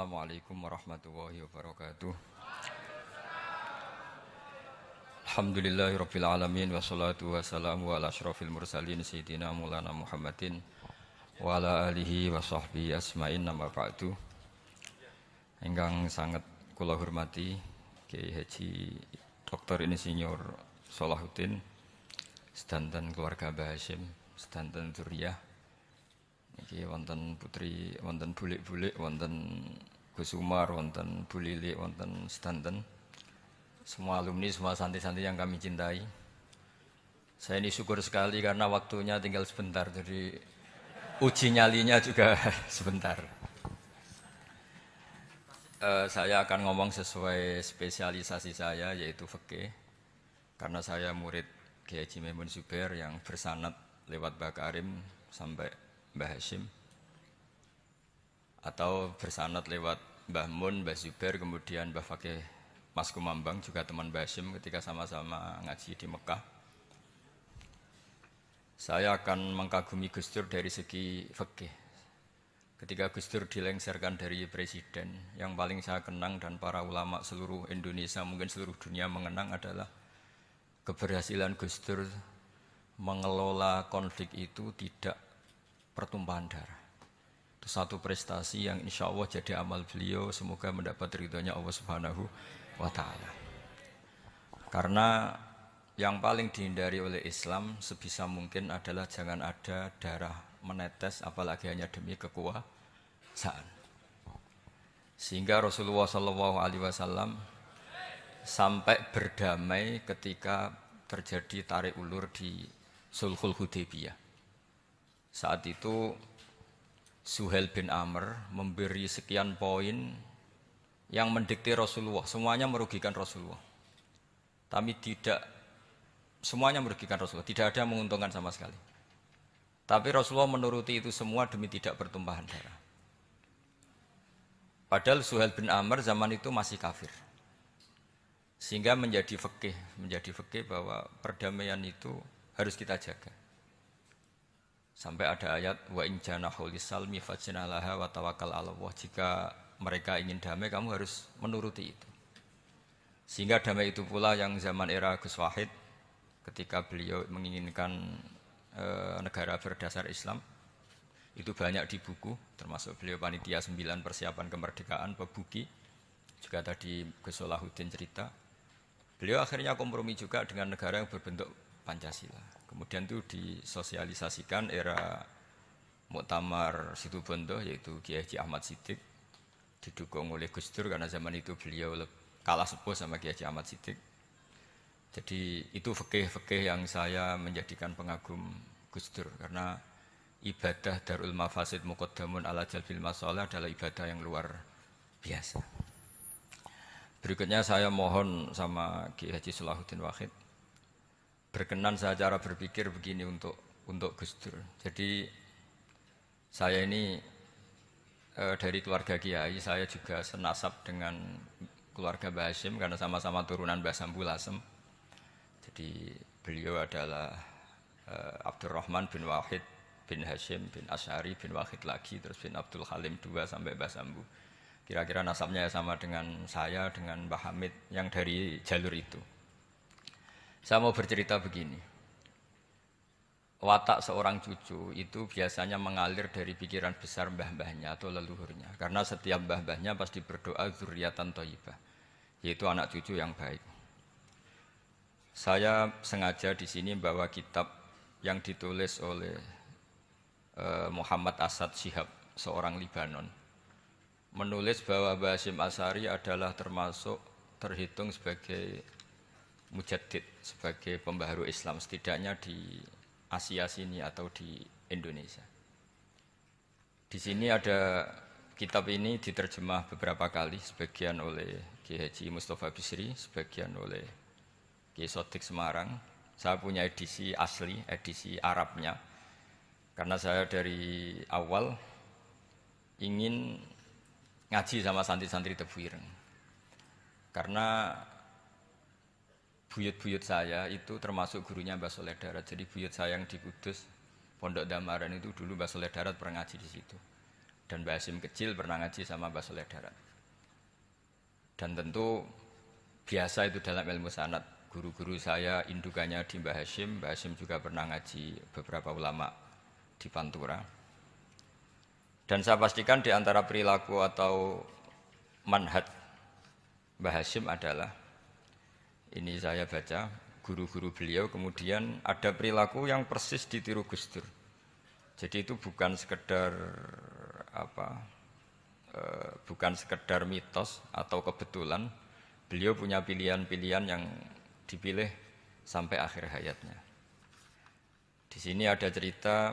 Assalamualaikum warahmatullahi wabarakatuh. Alhamdulillahirabbil alamin wassalatu wassalamu ala asyrofil mursalin sayyidina Maulana Muhammadin wa ala alihi wa sahbihi asma'in nama ba'du. Ingkang sangat kula hormati Kiai Haji Dr. Insinyur Salahuddin sedanten keluarga Mbah Hasyim, sedanten dzurriyyah. Niki wonten putri, wonten bulik-bulik, wonten Gus Umar, wonten Bu Lili, wonten sedanten semua alumni, semua santri-santri yang kami cintai. Saya ini syukur sekali karena waktunya tinggal sebentar, jadi uji nyalinya juga sebentar. Saya akan ngomong sesuai spesialisasi saya, yaitu fikih. Karena saya murid Kiai Haji Maimun Zubair yang bersanad lewat Mbah Karim sampai Mbah Hasyim, atau bersanad lewat Mbah Mun, Mbah Zubair, kemudian Mbah Fakih Mas Kumambang, juga teman Mbah Hasyim ketika sama-sama ngaji di Mekah. Saya akan mengkagumi Gus Dur dari segi fikih. Ketika Gus Dur dilengsarkan dari presiden, yang paling saya kenang dan para ulama seluruh Indonesia, mungkin seluruh dunia mengenang adalah keberhasilan Gus Dur mengelola konflik itu tidak pertumpahan darah. Itu satu prestasi yang insya Allah jadi amal beliau, semoga mendapat ridhonya Allah Subhanahu wa Ta'ala. Karena yang paling dihindari oleh Islam sebisa mungkin adalah jangan ada darah menetes, apalagi hanya demi kekuasaan. Sehingga Rasulullah SAW sampai berdamai ketika terjadi tarik ulur di Sulhul Hudaybiyah. Saat itu Suhail bin Amr memberi sekian poin yang mendikte Rasulullah, semuanya merugikan Rasulullah. Tapi tidak semuanya merugikan Rasulullah, tidak ada yang menguntungkan sama sekali. Tapi Rasulullah menuruti itu semua demi tidak bertumpahan darah. Padahal Suhail bin Amr zaman itu masih kafir. Sehingga menjadi fikih bahwa perdamaian itu harus kita jaga. Sampai ada ayat wa in janahu lisalmi fajnah laha wa tawakkal 'ala Allah. Jika mereka ingin damai, kamu harus menuruti itu. Sehingga damai itu pula yang zaman era Gus Wahid, ketika beliau menginginkan negara berdasar Islam, itu banyak di buku, termasuk beliau panitia 9 persiapan kemerdekaan Pebuki, juga tadi Gus Salahuddin cerita. Beliau akhirnya kompromi juga dengan negara yang berbentuk Pancasila. Kemudian itu disosialisasikan era Muktamar Situbondo, yaitu Kiai Haji Ahmad Siddiq, didukung oleh Gus Dur karena zaman itu beliau kalah sepuh sama Kiai Haji Ahmad Siddiq. Jadi itu fikih yang saya menjadikan pengagum Gus Dur, karena ibadah Darul Mafasid Muqaddamun ala Jalbil Masalah adalah ibadah yang luar biasa. Berikutnya saya mohon sama Kiai Haji Salahuddin Wahid berkenan saya cara berpikir begini untuk Gus Dur. Jadi saya ini dari keluarga Kiai, saya juga senasab dengan keluarga Mbah Hasyim karena sama-sama turunan Mbah Sambul Lasem. Jadi beliau adalah Abdurrahman bin Wahid bin Hasyim bin Asy'ari bin Wahid lagi, terus bin Abdul Halim 2 sampai Mbah Sambu. Kira-kira nasabnya sama dengan saya, dengan Mbah Hamid yang dari jalur itu. Saya mau bercerita begini. Watak seorang cucu itu biasanya mengalir dari pikiran besar mbah-mbahnya atau leluhurnya. Karena setiap mbah-mbahnya pasti berdoa dzurriyyatan thayyibah, yaitu anak cucu yang baik. Saya sengaja di sini bawa kitab yang ditulis oleh Muhammad Asad Shihab, seorang Libanon. Menulis bahwa Mbah Hasyim Asy'ari adalah terhitung sebagai mujaddid, sebagai pembaharu Islam, setidaknya di Asia sini atau di Indonesia. Di sini ada kitab ini diterjemah beberapa kali, sebagian oleh Kiai Haji Mustafa Bisri, sebagian oleh Kiai Sodik Semarang. Saya punya edisi asli, edisi Arabnya, karena saya dari awal ingin ngaji sama santri-santri Tebu Ireng. Karena buyut-buyut saya itu termasuk gurunya Mbah Soleh Darat. Jadi buyut saya yang di Kudus, Pondok Damaran itu dulu Mbah Soleh Darat pernah ngaji di situ. Dan Mbah Hasyim kecil pernah ngaji sama Mbah Soleh Darat. Dan tentu biasa itu dalam ilmu sanad. Guru-guru saya indukannya di Mbah Hasyim juga pernah ngaji beberapa ulama di Pantura. Dan saya pastikan di antara perilaku atau manhaj Mbah Hasyim adalah, ini saya baca, guru-guru beliau kemudian ada perilaku yang persis ditiru Gus Dur. Jadi itu bukan sekedar bukan sekedar mitos atau kebetulan, beliau punya pilihan-pilihan yang dipilih sampai akhir hayatnya. Di sini ada cerita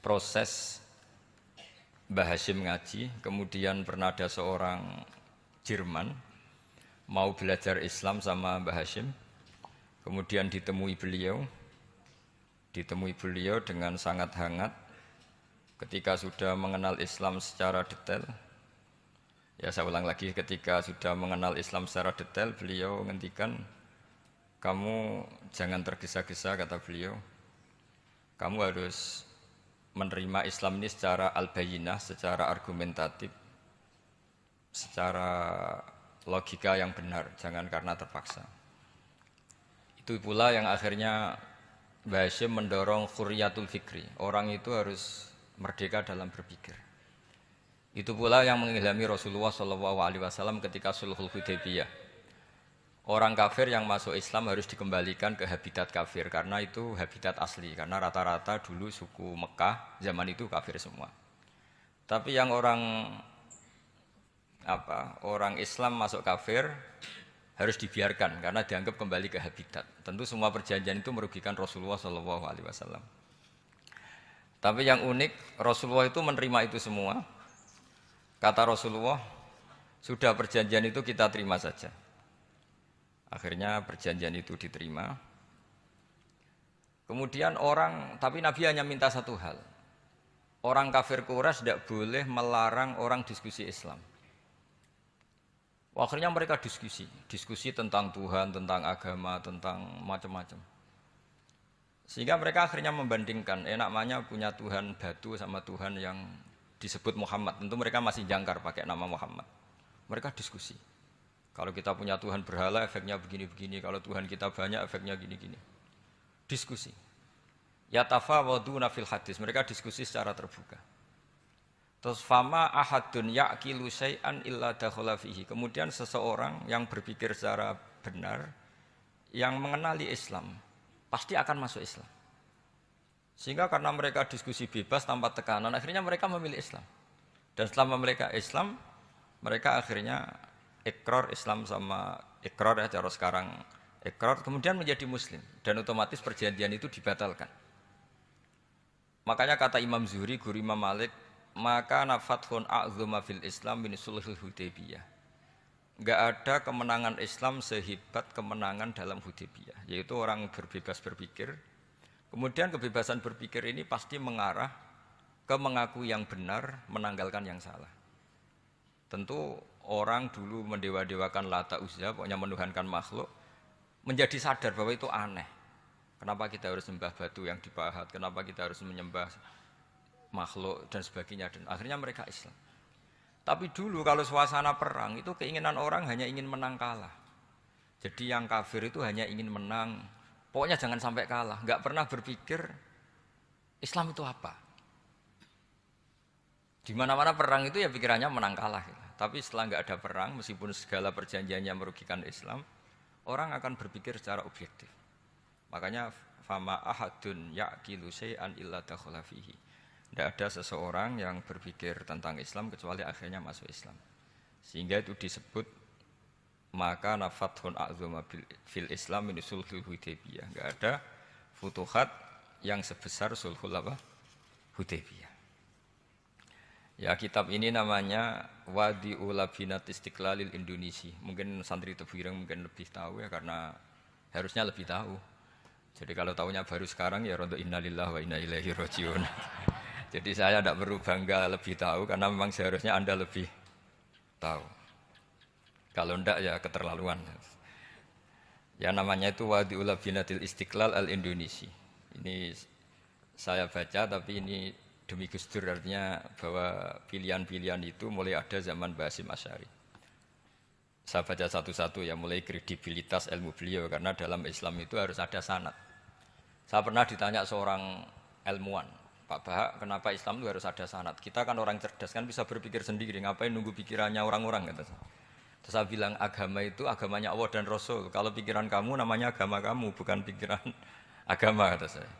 proses Mbah Hasyim ngaji, kemudian pernah ada seorang Jerman mau belajar Islam sama Mbah Hasyim, kemudian ditemui beliau dengan sangat hangat. Ketika sudah mengenal Islam secara detail, ya saya ulang lagi, ketika sudah mengenal Islam secara detail, beliau menghentikan, kamu jangan tergesa-gesa, kata beliau. Kamu harus menerima Islam ini secara al-bayyinah, secara argumentatif, secara logika yang benar, jangan karena terpaksa. Itu pula yang akhirnya Mbah Hasyim mendorong khurriyatul fikri. Orang itu harus merdeka dalam berpikir. Itu pula yang mengilhami Rasulullah SAW ketika Sulhul Hudaybiyah. Orang kafir yang masuk Islam harus dikembalikan ke habitat kafir karena itu habitat asli. Karena rata-rata dulu suku Mekah zaman itu kafir semua. Tapi yang orang Islam masuk kafir harus dibiarkan karena dianggap kembali ke habitat. Tentu semua perjanjian itu merugikan Rasulullah SAW. Tapi yang unik, Rasulullah itu menerima itu semua. Kata Rasulullah, sudah perjanjian itu kita terima saja. Akhirnya perjanjian itu diterima. Kemudian tapi Nabi hanya minta satu hal. Orang kafir Quraisy tidak boleh melarang orang diskusi Islam. Akhirnya mereka diskusi tentang Tuhan, tentang agama, tentang macam-macam. Sehingga mereka akhirnya membandingkan, namanya punya Tuhan batu sama Tuhan yang disebut Muhammad. Tentu mereka masih jangkar pakai nama Muhammad. Mereka diskusi. Kalau kita punya Tuhan berhala, efeknya begini-begini. Kalau Tuhan kita banyak, efeknya gini-gini. Diskusi. Yatafawwaduna fil hadis. Mereka diskusi secara terbuka. Terus fama ahadun ya'qilu syai'an illa dakhala fihi. Kemudian seseorang yang berpikir secara benar, yang mengenali Islam, pasti akan masuk Islam. Sehingga karena mereka diskusi bebas tanpa tekanan, akhirnya mereka memilih Islam. Dan setelah mereka Islam, mereka akhirnya ikrar Islam sama ikrar ya cara sekarang ikrar, kemudian menjadi Muslim. Dan otomatis perjanjian itu dibatalkan. Makanya kata Imam Zuhri, guru Imam Malik, maka nafathun a'zuma fil Islam min sulhul Hudaybiyah. Enggak ada kemenangan Islam sehebat kemenangan dalam Hudaybiyah, yaitu orang berbebas berpikir. Kemudian kebebasan berpikir ini pasti mengarah ke mengakui yang benar, menanggalkan yang salah. Tentu orang dulu mendewa-dewakan Lata Uzza, pokoknya menuhankan makhluk, menjadi sadar bahwa itu aneh. Kenapa kita harus sembah batu yang dipahat? Kenapa kita harus menyembah makhluk dan sebagainya? Dan akhirnya mereka Islam. Tapi dulu kalau suasana perang itu keinginan orang hanya ingin menang kalah. Jadi yang kafir itu hanya ingin menang. Pokoknya jangan sampai kalah. Enggak pernah berpikir Islam itu apa. Di mana-mana perang itu ya pikirannya menang kalah. Tapi setelah enggak ada perang, meskipun segala perjanjiannya merugikan Islam, orang akan berpikir secara objektif. Makanya fama ahadun yaqilu syai'an illa dakhala fihi. Tidak ada seseorang yang berpikir tentang Islam kecuali akhirnya masuk Islam. Sehingga itu disebut maka nafathun a'zuma fil Islam min sulhul Hudaybiyah. Enggak ada futuhat yang sebesar sulhul Hudaybiyah. Ya, kitab ini namanya Wadi'ul Labinat Istiqlalil Indonesia. Mungkin santri Tebuireng mungkin lebih tahu ya, karena harusnya lebih tahu. Jadi kalau tahunya baru sekarang ya rondo innalillahi wa inna ilaihi rajiun. Jadi saya tidak perlu bangga lebih tahu karena memang seharusnya Anda lebih tahu. Kalau tidak ya keterlaluan. Ya namanya itu Wadi'ul Labinatil Istiqlal al-Indonesia. Ini saya baca tapi ini demi Gus Dur, artinya bahwa pilihan-pilihan itu mulai ada zaman Mbah Hasyim Asy'ari. Saya baca satu-satu ya, mulai kredibilitas ilmu beliau, karena dalam Islam itu harus ada sanad. Saya pernah ditanya seorang ilmuwan, Pak Bahak, kenapa Islam itu harus ada sanad? Kita kan orang cerdas, kan bisa berpikir sendiri, ngapain nunggu pikirannya orang-orang? Kata saya. Terus saya bilang, agama itu agamanya Allah dan Rasul. Kalau pikiran kamu namanya agama kamu, bukan pikiran agama, kata saya.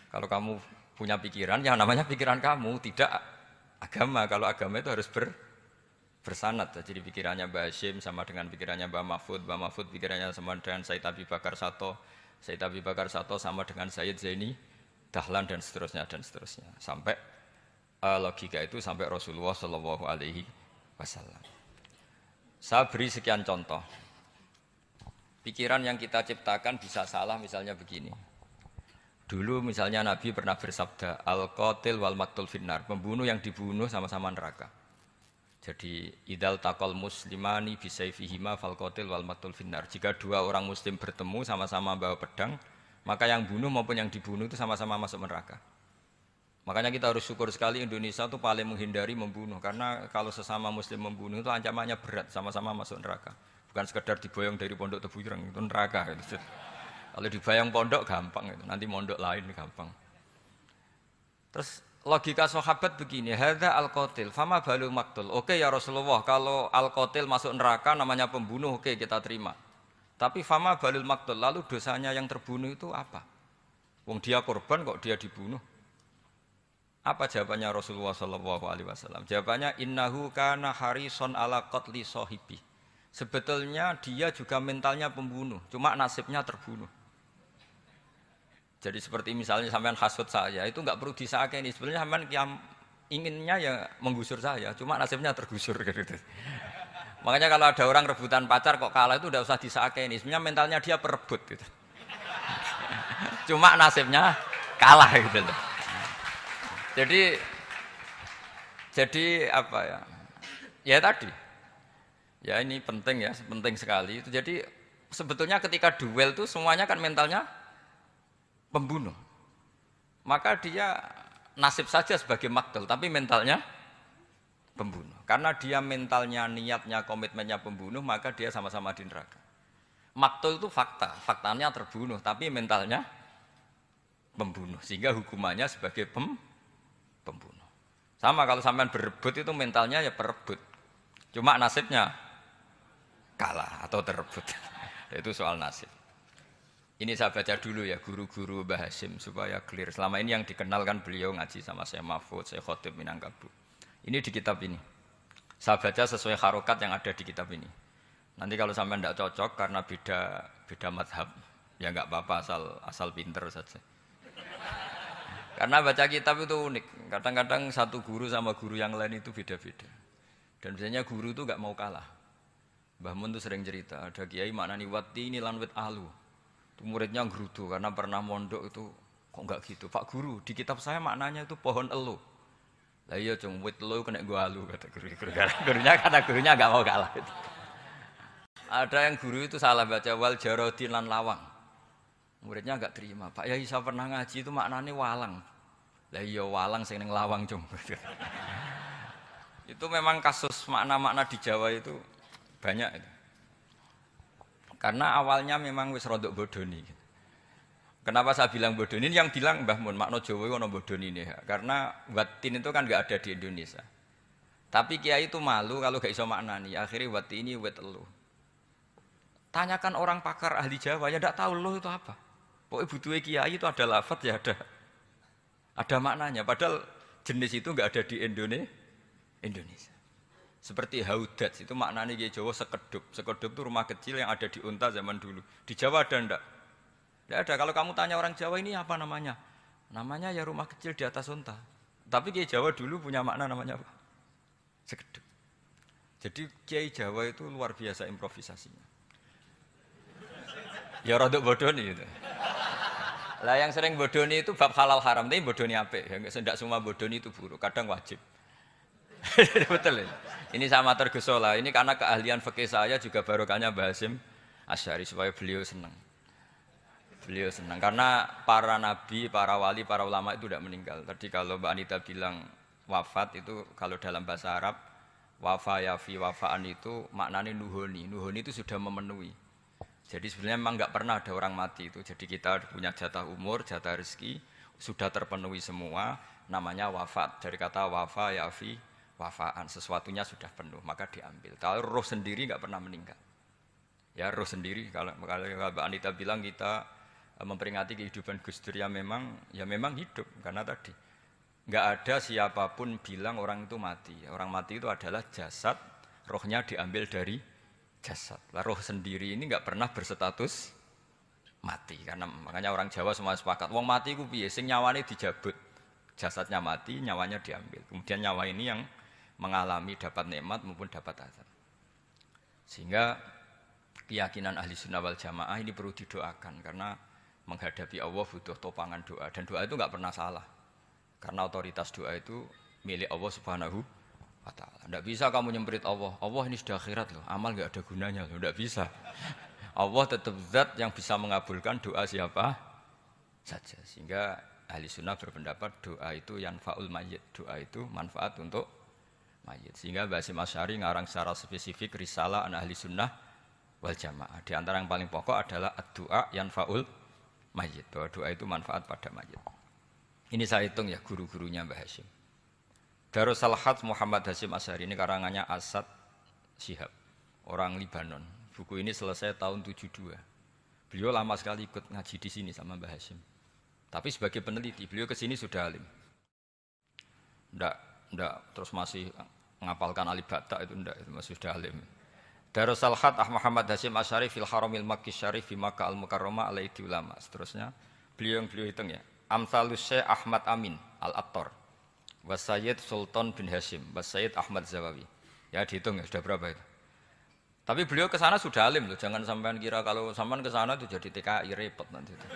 Kalau kamu punya pikiran, ya namanya pikiran kamu, tidak agama. Kalau agama itu harus bersanad. Jadi pikirannya Mbah Hasyim sama dengan pikirannya Mbah Mahfud pikirannya sama dengan Said Abi Bakar Sato sama dengan Sayyid Zaini Dahlan dan seterusnya. Sampai logika itu sampai Rasulullah Shallallahu Alaihi Wasallam. Saya beri sekian contoh. Pikiran yang kita ciptakan bisa salah, misalnya begini. Dulu misalnya Nabi pernah bersabda, al-qatil wal maqtul finnar, pembunuh yang dibunuh sama-sama neraka. Jadi idal taqal muslimani bisayfihima fal qatil wal maqtul finnar. Jika dua orang muslim bertemu sama-sama bawa pedang, maka yang bunuh maupun yang dibunuh itu sama-sama masuk neraka. Makanya kita harus syukur sekali Indonesia itu paling menghindari membunuh, karena kalau sesama muslim membunuh itu ancamannya berat, sama-sama masuk neraka. Bukan sekedar diboyong dari pondok Tebu Ireng, itu neraka gitu. Kalau dibayang pondok gampang itu, nanti mondok lain gampang. Terus logika sahabat begini, hadza al-qatil fama balu maqtul. Oke ya Rasulullah, kalau al-qatil masuk neraka namanya pembunuh, oke kita terima. Tapi fama balul maqtul, lalu dosanya yang terbunuh itu apa? Wong dia korban kok dia dibunuh. Apa jawabannya Rasulullah sallallahu alaihi wasallam? Jawabannya innahu kana harison ala qatli sahibi. Sebetulnya dia juga mentalnya pembunuh, cuma nasibnya terbunuh. Jadi seperti misalnya sampean hasud saya, itu enggak perlu disakeni. Sebenarnya sampean yang inginnya ya menggusur saya, cuma nasibnya tergusur gitu. Makanya kalau ada orang rebutan pacar kok kalah itu udah usah disakeni. Sebenarnya mentalnya dia perebut gitu. Cuma nasibnya kalah gitu loh. Jadi apa ya? Ya tadi. Ya ini penting ya, penting sekali itu. Jadi sebetulnya ketika duel itu semuanya kan mentalnya pembunuh. Maka dia nasib saja sebagai maktul, tapi mentalnya pembunuh. Karena dia mentalnya, niatnya, komitmennya pembunuh, maka dia sama-sama di neraka. Maktul itu fakta, faktanya terbunuh, tapi mentalnya pembunuh. Sehingga hukumannya sebagai pembunuh. Sama kalau sampean berebut itu mentalnya ya perebut. Cuma nasibnya kalah atau terebut. Itu soal nasib. Ini saya baca dulu ya guru-guru Mbah Hasyim supaya clear. Selama ini yang dikenalkan beliau ngaji sama saya Mahfud, saya Khotib Minangkabau. Ini di kitab ini. Saya baca sesuai harokat yang ada di kitab ini. Nanti kalau sampai tidak cocok karena beda madhab, ya nggak apa-apa asal pinter saja. Karena baca kitab itu unik. Kadang-kadang satu guru sama guru yang lain itu beda-beda. Dan biasanya guru itu nggak mau kalah. Mbah Mun itu sering cerita, ada kiai maknani wati ini lan wit alu. Itu muridnya gerutu karena pernah mondok itu kok enggak gitu. Pak guru, di kitab saya maknanya itu pohon elo. Lah iya cung wit elo kena gua alu kata guru. Gurunya kata gurunya enggak mau kalah. Ada yang guru itu salah baca wal jarodin lan lawang. Muridnya enggak terima. Pak Yai saya pernah ngaji itu maknanya walang. Lah iya walang sing ning lawang cung. Itu memang kasus makna-makna di Jawa itu banyak itu. Karena awalnya memang wis rodok bodoni. Kenapa saya bilang bodoni? Yang bilang Mbah Mun, makna Jawa itu ono bodoni ini. Karena watin itu kan nggak ada di Indonesia. Tapi kiai itu malu kalau gak iso maknani. Akhirnya wati ini wet elu. Tanyakan orang pakar ahli Jawa, ya tidak tahu lo itu apa. Pokoknya butuhnya kiai itu ada lafaz ya ada maknanya. Padahal jenis itu nggak ada di Indonesia. Seperti haudat, itu maknanya di Jawa sekedup. Sekedup itu rumah kecil yang ada di unta zaman dulu. Di Jawa ada enggak? Tidak ada. Kalau kamu tanya orang Jawa ini apa namanya? Namanya ya rumah kecil di atas unta. Tapi Kiai Jawa dulu punya makna namanya apa? Sekedup. Jadi Kiai Jawa itu luar biasa improvisasinya. Ya rodok bodoni itu. Lah yang sering bodoni itu bab halal haram, tapi bodoni apik. Ya enggak semua bodoni itu buruk, kadang wajib. Betul ya? Ini sama tergesola. Ini karena keahlian fikih saya juga barokahnya Mbah Hasyim Asy'ari supaya beliau senang. Beliau senang karena para nabi, para wali, para ulama itu tidak meninggal. Tadi kalau Mbak Anita bilang wafat itu kalau dalam bahasa Arab wafa yafi wafaan itu maknanya nuhoni. Nuhoni itu sudah memenuhi. Jadi sebenarnya memang nggak pernah ada orang mati itu. Jadi kita punya jatah umur, jatah rezeki sudah terpenuhi semua. Namanya wafat. Dari kata wafa yafi wafaan, sesuatunya sudah penuh maka diambil. Kalau roh sendiri nggak pernah meninggal. Ya roh sendiri kalau Mbak Anita bilang kita memperingati kehidupan Gus Dur ya memang hidup karena tadi nggak ada siapapun bilang orang itu mati. Orang mati itu adalah jasad, rohnya diambil dari jasad. Lah roh sendiri ini nggak pernah berstatus mati karena makanya orang Jawa semua sepakat. Wong mati ku piye sing nyawane dijabut. Jasadnya mati, nyawanya diambil. Kemudian nyawa ini yang mengalami dapat nikmat maupun dapat azab. Sehingga keyakinan ahli sunnah wal jamaah ini perlu didoakan karena menghadapi Allah butuh topangan doa dan doa itu nggak pernah salah karena otoritas doa itu milik Allah Subhanahu wa Ta'ala. Tidak bisa kamu nyemprit Allah ini sudah akhirat loh, amal nggak ada gunanya loh, tidak bisa. Allah tetap zat yang bisa mengabulkan doa siapa saja. Sehingga ahli sunnah berpendapat doa itu yanfa'ul mayyit, doa itu manfaat untuk mayit. Sehingga Basim Asy'ari ngarang secara spesifik risalah an ahli sunnah wal jamaah. Di antara yang paling pokok adalah ad-du'a yanfa'ul mayit, bahwa doa itu manfaat pada mayit. Ini saya hitung ya guru-gurunya Mbah Hasyim. Darus Salhat Muhammad Hasyim Asy'ari ini karangannya Asad Syihab, orang Libanon. Buku ini selesai tahun 72. Beliau lama sekali ikut ngaji di sini sama Mbah Hasyim. Tapi sebagai peneliti, beliau ke sini sudah alim. Ndak terus masih ngapalkan alif bata itu ndak, itu masih sudah alim. Darus Salhat Muhammad Hasyim Asy'ari fil Haramil Makki Syarif fi Makkah Al-Mukarramah alaihi ulama. Seterusnya beliau hitung ya. Amsalus Syekh Ahmad Amin Al-Attar wa Sayyid Sultan bin Hasyim wa Sayyid Ahmad Zawawi. Ya dihitung ya sudah berapa itu. Tapi beliau ke sana sudah alim loh. Jangan sampean kira kalau sampean ke sana itu jadi TKI repot nanti itu.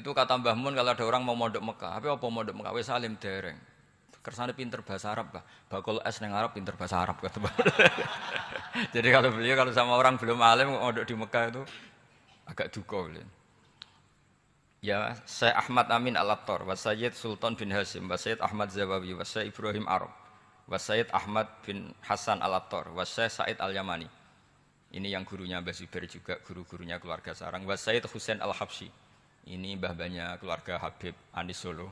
Itu kata Mbah Mun kalau ada orang mau mondok Mekah. Apa mondok Mekah wis alim dereng. Kersane pinter bahasa Arab, Pak. Bakul es neng Arab pinter bahasa Arab kata Mbah. Jadi kalau beliau kalau sama orang belum alim mondok di Mekah itu agak duka beliau. Ya, Syekh Ahmad Amin Al-Attar, wa Sayyid Sultan bin Hasyim, wa Sayyid Ahmad Zawawi, wa Syekh Ibrahim Arab, wa Sayyid Ahmad bin Hasan Al-Attar, wa Syekh Said Al-Yamani. Ini yang gurunya Mbah Zubair juga, guru-gurunya keluarga sarang. Wa Sayyid Husain Al-Habsyi. Ini mbah-mbahnya keluarga Habib Anis Solo.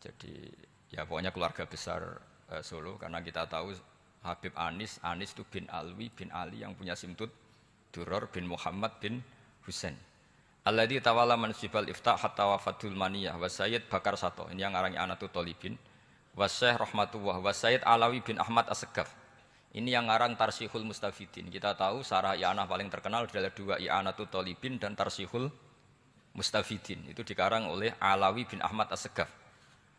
Jadi ya pokoknya keluarga besar Solo karena kita tahu Habib Anis itu bin Alwi bin Ali yang punya simtud Duror bin Muhammad bin Husain. Alladzi tawalla mansibal iftah hatta wafatul maniyah wa Sayyid Bakar Sato. Ini yang ngarang Anatu Thalibin. Wa Syekh Rahmatullah wa Sayyid Alawi bin Ahmad As-Segaf. Ini yang ngarang Tarsihul Mustafidin. Kita tahu sarah i'anah paling terkenal adalah dua I'anatu Thalibin dan Tarsihul Mustafidin. Itu dikarang oleh Alawi bin Ahmad As-Segaf.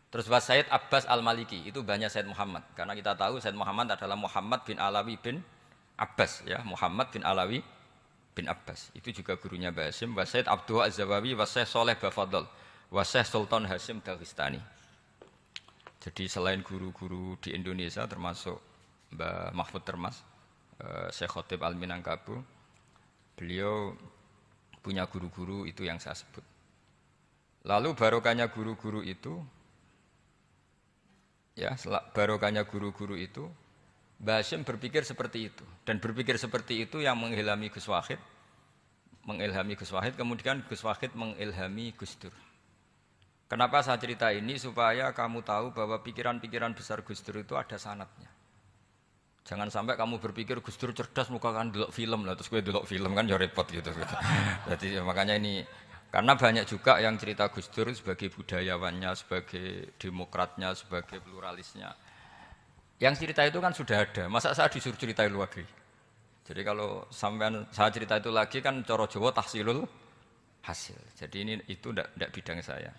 Terus wa Sayyid Abbas Al-Maliki. Itu banyak Sayyid Muhammad. Karena kita tahu Sayyid Muhammad adalah Muhammad bin Alawi bin Abbas. Ya, Muhammad bin Alawi bin Abbas. Itu juga gurunya Mbah Hasyim. Wa Sayyid Abdul Az-Zawawi wa Syekh Saleh Bafadl. Wa Syekh Sultan Hasyim Daghestani. Jadi selain guru-guru di Indonesia termasuk Mbah Mahfud Termas, Syekh Khotib Al-Minangkabau, beliau punya guru-guru itu yang saya sebut. Lalu barokahnya guru-guru itu, ya barokahnya guru-guru itu, Mbah Hasyim berpikir seperti itu. Dan berpikir seperti itu yang mengilhami Gus Wahid, kemudian Gus Wahid mengilhami Gus Dur. Kenapa saya cerita ini? Supaya kamu tahu bahwa pikiran-pikiran besar Gus Dur itu ada sanadnya. Jangan sampai kamu berpikir Gus Dur cerdas muka kan delok film lah, terus gue delok film kan ya repot gitu. Jadi makanya ini, karena banyak juga yang cerita Gus Dur sebagai budayawannya, sebagai demokratnya, sebagai pluralisnya. Yang cerita itu kan sudah ada, masa saya disuruh cerita itu lagi? Jadi kalau sampean saya cerita itu lagi kan coro Jawa tahsilul hasil. Jadi ini itu tidak bidang saya.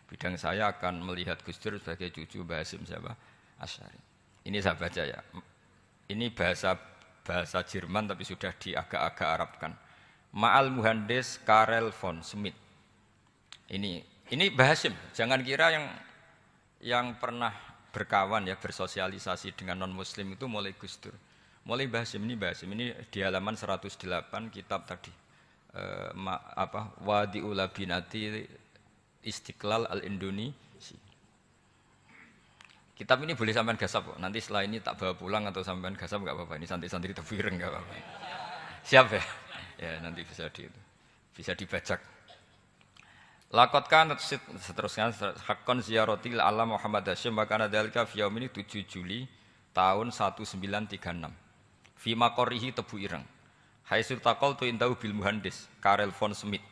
Bidang saya akan melihat Gus Dur sebagai cucu Mbah Hasyim siapa? Asy'ari. Ini saya baca ya. Ini bahasa Jerman tapi sudah diagak-agak Arabkan. Ma'al Muhandis Karel von Schmidt. Ini Mbah Hasyim. Jangan kira yang pernah berkawan ya bersosialisasi dengan non muslim itu mulai Gus Dur. Mulai Mbah Hasyim ini di halaman 108 kitab tadi. Wadi'ul Labinati Istiqlal Al-Indonesia. Kitab ini boleh sampean gasap kok. Nanti setelah ini tak bawa pulang atau sampean gasap enggak apa-apa. Ini santri-santri tebu ireng enggak apa-apa. Siap ya? Ya nanti bisa dibajak. Lakot kan seterusnya hakon ziaratil alam Muhammad Hasyim makana dalika fi yaum ini 7 Juli tahun 1936. Fi maqorihi Tebu Ireng. Haitsu taqaltu indahu bil muhandis Karel von Smith.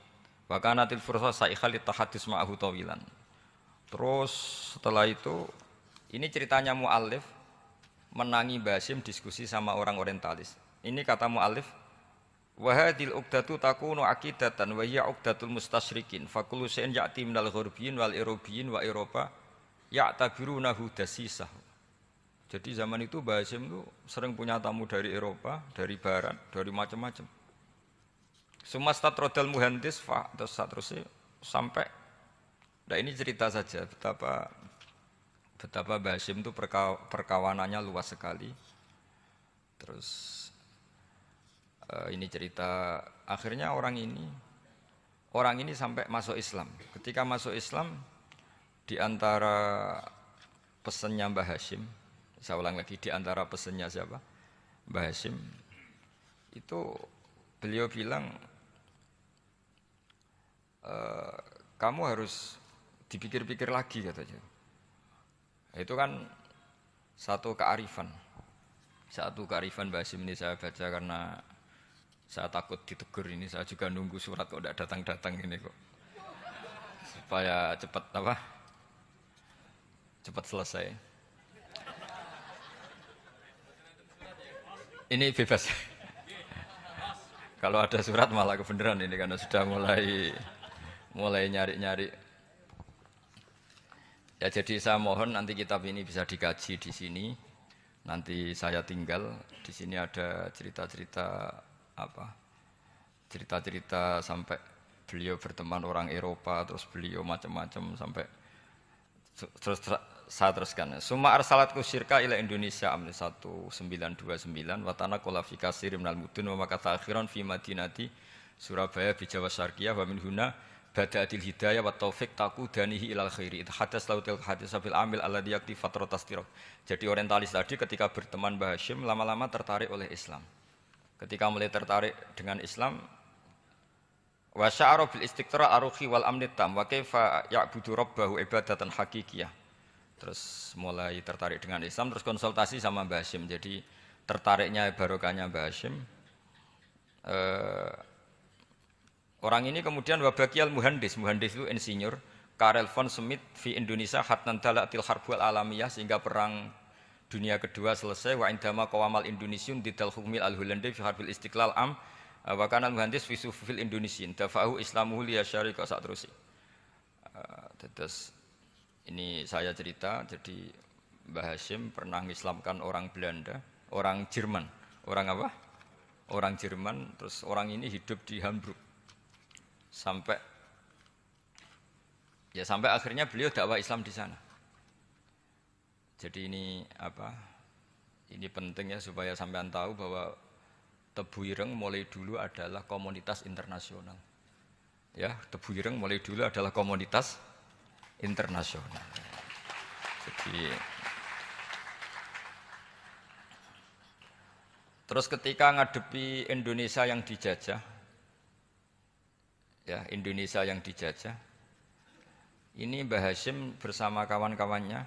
Wa kanatil fursa saikhal tahadus ma'ahu tawilan. Terus setelah itu ini ceritanya muallif menangi Mbah Hasyim diskusi sama orang orientalis. Ini kata muallif wa hadhil uqdatu takunu aqidatan wa hiya uqdatul mustasyrikin fa kullu shay'in ya'ti minal ghurbiyin wal irobiyyin wa Eropa ya'tabirunahu dasisah. Jadi zaman itu Mbah Hasyim itu sering punya tamu dari Eropa, dari Barat, dari macam-macam. Sumastatrodal muhandis terus seterusnya sampai. Nah ini cerita saja betapa Mbah Hasyim itu perkawanannya luas sekali. Terus ini cerita akhirnya orang ini sampai masuk Islam. Ketika masuk Islam di antara pesannya Mbah Hasyim, saya ulang lagi, di antara pesannya siapa? Mbah Hasyim itu beliau bilang kamu harus dipikir-pikir lagi katanya. Itu kan satu kearifan Mbah Hasyim ini saya baca karena saya takut ditegur ini, saya juga nunggu surat kok tidak datang-datang ini kok supaya cepat selesai. Ini bebas. Kalau ada surat malah kebenaran ini karena sudah mulai nyari-nyari. Ya jadi saya mohon nanti kitab ini bisa dikaji di sini. Nanti saya tinggal di sini ada cerita-cerita sampai beliau berteman orang Eropa, terus beliau macam-macam sampai terus saya teruskan. Summa arsalatku syirka ila Indonesia amni 1929 watana kola fi kasir minal mudun wa makata akhiran fi madinati Surabaya bi Jawa Syarqiyah wa min huna bada'atil hidayah wa taufiq taqudanihi ilal khairi. Hadas lautil hadis fil amil alladhi yakti fatratas tiraq. Jadi orientalis tadi ketika berteman Mbah Hasyim lama-lama tertarik oleh Islam. Ketika mulai tertarik dengan Islam wa sya'ara bil istiqra aruhi wal amni tam wa kaifa ya'budu rabbahu ibadatan haqiqiyah. Terus mulai tertarik dengan Islam, terus konsultasi sama Mbah Hasyim. Jadi tertariknya barokahnya Mbah Hasyim. Orang ini kemudian wabakiyal muhandis itu insinyur Karel von Smith fi Indonesia hatnan dalatil harbul alamiyah sehingga perang dunia kedua selesai wa indama qawamal Indonesiun didal hukmil al-Hulandi fi harbil istiqlal am wa kana muhandis fi sufil Indonesian dafa'u islamuhu li syarika sak terusi. Terus ini saya cerita, jadi Mbah Hasyim pernah mengislamkan orang Belanda, orang Jerman. Orang apa? Orang Jerman, terus orang ini hidup di Hamburg. Sampai akhirnya beliau dakwah Islam di sana. Jadi ini penting ya supaya sampean tahu bahwa Tebu Ireng mulai dulu adalah komunitas internasional. Ya, Tebu Ireng mulai dulu adalah komunitas internasional. Jadi terus ketika ngadepi Indonesia yang dijajah, ini Mbah Hasyim bersama kawan-kawannya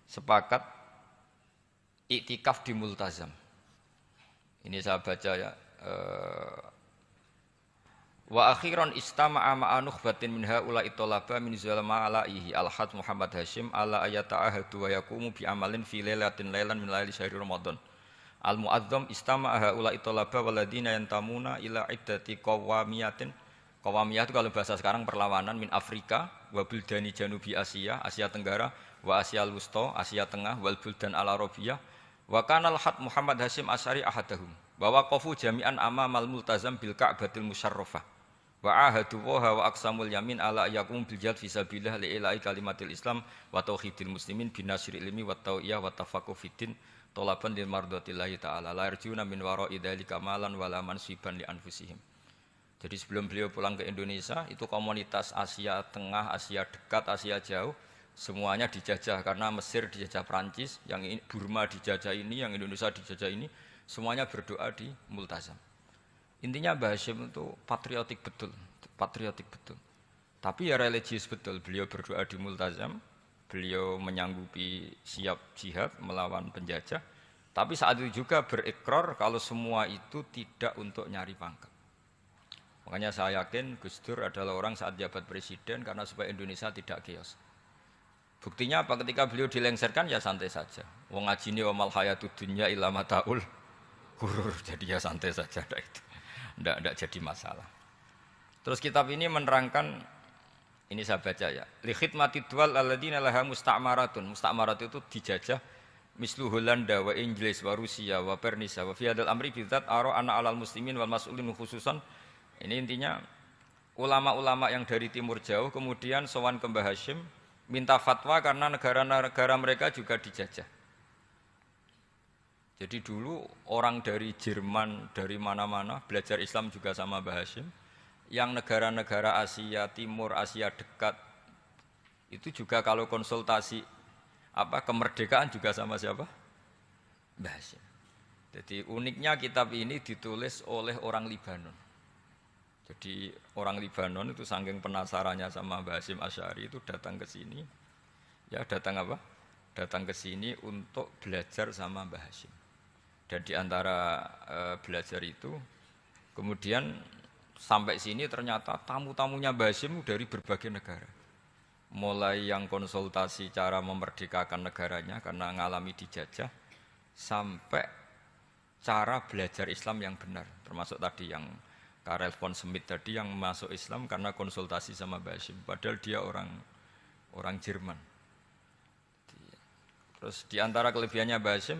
sepakat iktikaf di Multazam. Ini saya baca ya. Wa akhiran istama'a ma'a nukhbatin min haula'i talaba min zalama alaihi al-had Muhammad Hasyim ala ayata ahadu wa yaqumu bi amalin fi lailatin lailan min laili syahri Ramadan. Al-mu'azzam istama'a haula'i talaba waladina yantamuna ila iddati qawamiyatin. Qawamiyah itu kalau bahasa sekarang perlawanan min Afrika wa buldani janubi Asia, Asia Tenggara wa Asia Wusta, Asia Tengah wal buldan al-Arabiyah wa kana al-had Muhammad Hasyim Asy'ari ahadahum. Bahwa qafu jami'an amamal multazam bil Ka'batil musyarrafah. Wa ahadu wa aqsamul yamin ala yakum bil jihad fi sabilillah li ilahi kalimatil Islam wa tauhidil muslimin bin nasril ilmi wa tau'iyah wa tafaqquh fiddin talaban lil mardatillahi ta'ala la yarjuna min wara'i dzalika malan wala mansiban li anfusihim. Jadi sebelum beliau pulang ke Indonesia, itu komunitas Asia Tengah, Asia Dekat, Asia Jauh, semuanya dijajah karena Mesir dijajah Prancis, yang Burma dijajah ini, yang Indonesia dijajah ini, semuanya berdoa di Multazam. Intinya Mbah Hashim itu patriotik betul, patriotik betul. Tapi ya religius betul. Beliau berdoa di Multazam, beliau menyanggupi siap jihad melawan penjajah. Tapi saat itu juga berikrar kalau semua itu tidak untuk nyari pangkat. Makanya saya yakin Gus Dur adalah orang saat jabat presiden karena supaya Indonesia tidak chaos. Buktinya apa? Ketika beliau dilengsarkan ya santai saja. Wong ngajine wa mal hayatud dunya illa mataul ghurur. Jadi ya santai saja itu. Ndak jadi masalah. Terus kitab ini menerangkan, ini saya baca ya. Li khidmati duwal alladzina laha musta'maratun. Musta'marat itu dijajah mislu Holanda wa Inggris wa Rusia wa Pernisia wa fi hadzal amri bidzat ara ana alal muslimin wal mas'ulin khususan. Ini intinya ulama-ulama yang dari timur jauh kemudian sowan ke Mbah Hashim minta fatwa karena negara-negara mereka juga dijajah. Jadi dulu orang dari Jerman, dari mana-mana belajar Islam juga sama Mbah Hashim. Yang negara-negara Asia Timur, Asia Dekat itu juga kalau konsultasi kemerdekaan juga sama siapa? Mbah Hashim. Jadi uniknya kitab ini ditulis oleh orang Libanon. Jadi orang Libanon itu saking penasarannya sama Mbah Hashim Asy'ari itu datang ke sini. Ya, datang apa? Datang ke sini untuk belajar sama Mbah Hashim. Dan di antara belajar itu kemudian sampai sini ternyata tamu-tamunya Mbah Hashim dari berbagai negara. Mulai yang konsultasi cara memerdekakan negaranya karena mengalami dijajah sampai cara belajar Islam yang benar, termasuk tadi yang Karel von Schmidt tadi yang masuk Islam karena konsultasi sama Mbah Hashim, padahal dia orang Jerman. Terus di antara kelebihannya Mbah Hashim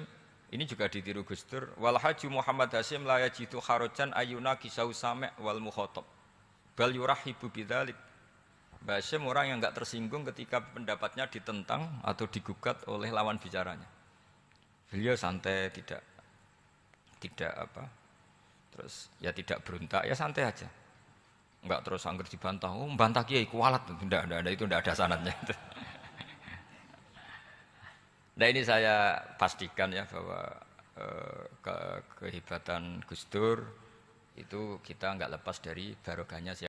ini juga ditiru Gus Dur, wal haju Muhammad Hashim la yajidu kharajan ayuna kisau sami' wal mukhatab bal yurahibu bidzalik. Mbah Hashim orang yang enggak tersinggung ketika pendapatnya ditentang atau digugat oleh lawan bicaranya. Beliau santai, tidak terus ya tidak berontak, ya santai aja. Enggak terus angger dibantah, oh membantah kiai kualat, itu enggak ada sanadnya. Nah ini saya pastikan ya bahwa kehebatan Gus Dur itu kita enggak lepas dari barokahnya